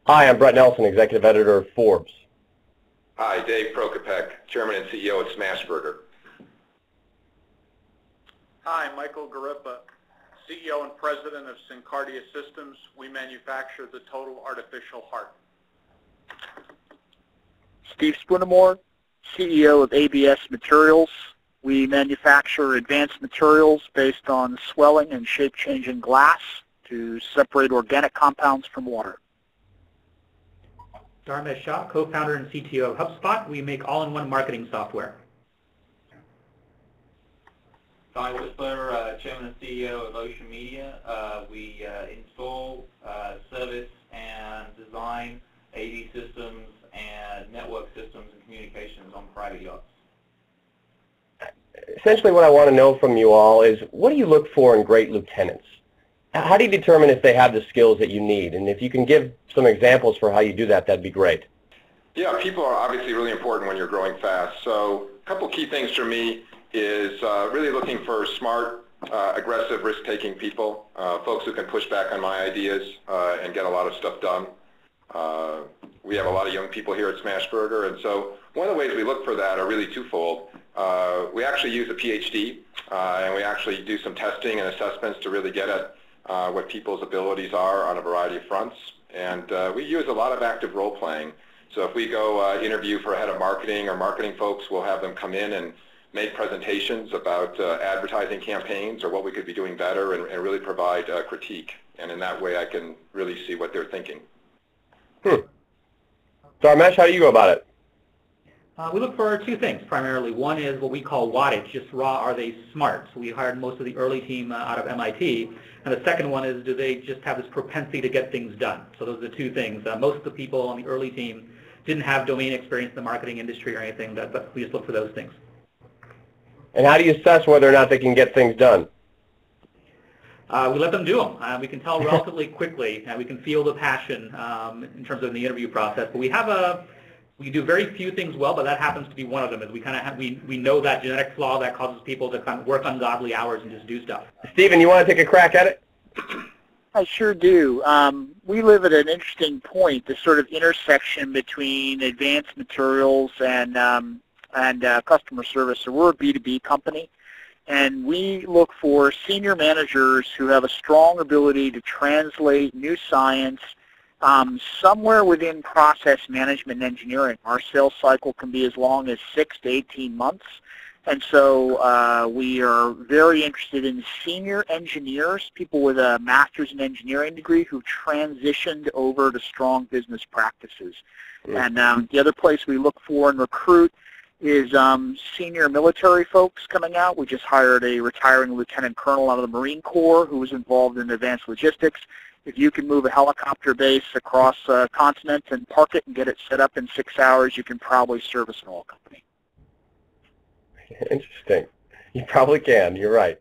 Hi, I'm Brett Nelson, Executive Editor of Forbes. Hi, Dave Prokopec, Chairman and CEO at Smashburger. Hi, Michael Garippa, CEO and President of Syncardia Systems. We manufacture the total artificial heart. Steve Spoonemore, CEO of ABS Materials. We manufacture advanced materials based on swelling and shape-changing glass to separate organic compounds from water. Dharmesh Shah, co-founder and CTO of HubSpot. We make all-in-one marketing software. Guy Whistler, Chairman and CEO of Ocean Media. We install, service, and design AV systems and network systems and communications on private yachts. Essentially what I want to know from you all is, what do you look for in great lieutenants? How do you determine if they have the skills that you need? And if you can give some examples for how you do that, that'd be great. Yeah, people are obviously really important when you're growing fast. So a couple key things for me is really looking for smart, aggressive, risk-taking people, folks who can push back on my ideas and get a lot of stuff done. We have a lot of young people here at Smashburger, and so one of the ways we look for that are really twofold. We actually use a PhD, and we actually do some testing and assessments to really get at what people's abilities are on a variety of fronts. And we use a lot of active role-playing. So if we go interview for a head of marketing or marketing folks, we'll have them come in and make presentations about advertising campaigns or what we could be doing better, and really provide critique. And in that way, I can really see what they're thinking. Dharmesh, how do you go about it? We look for two things primarily. One is what we call wattage, just raw, are they smart? So we hired most of the early team out of MIT. And the second one is, do they just have this propensity to get things done? So those are the two things. Most of the people on the early team didn't have domain experience in the marketing industry or anything, but we just look for those things. And how do you assess whether or not they can get things done? We let them do them. We can tell relatively quickly, and we can feel the passion in terms of the interview process. But we do very few things well, but that happens to be one of them. Is we know that genetic flaw that causes people to kind of work ungodly hours and just do stuff. Stephen, you want to take a crack at it? I sure do. We live at an interesting point, the sort of intersection between advanced materials and customer service. So we're a B2B company, and we look for senior managers who have a strong ability to translate new science somewhere within process management and engineering. Our sales cycle can be as long as 6 to 18 months. And so we are very interested in senior engineers, people with a master's in engineering degree who transitioned over to strong business practices. And the other place we look for and recruit is senior military folks coming out. We just hired a retiring lieutenant colonel out of the Marine Corps who was involved in advanced logistics. If you can move a helicopter base across a continent and park it and get it set up in 6 hours, you can probably service an oil company. Interesting. You probably can. You're right.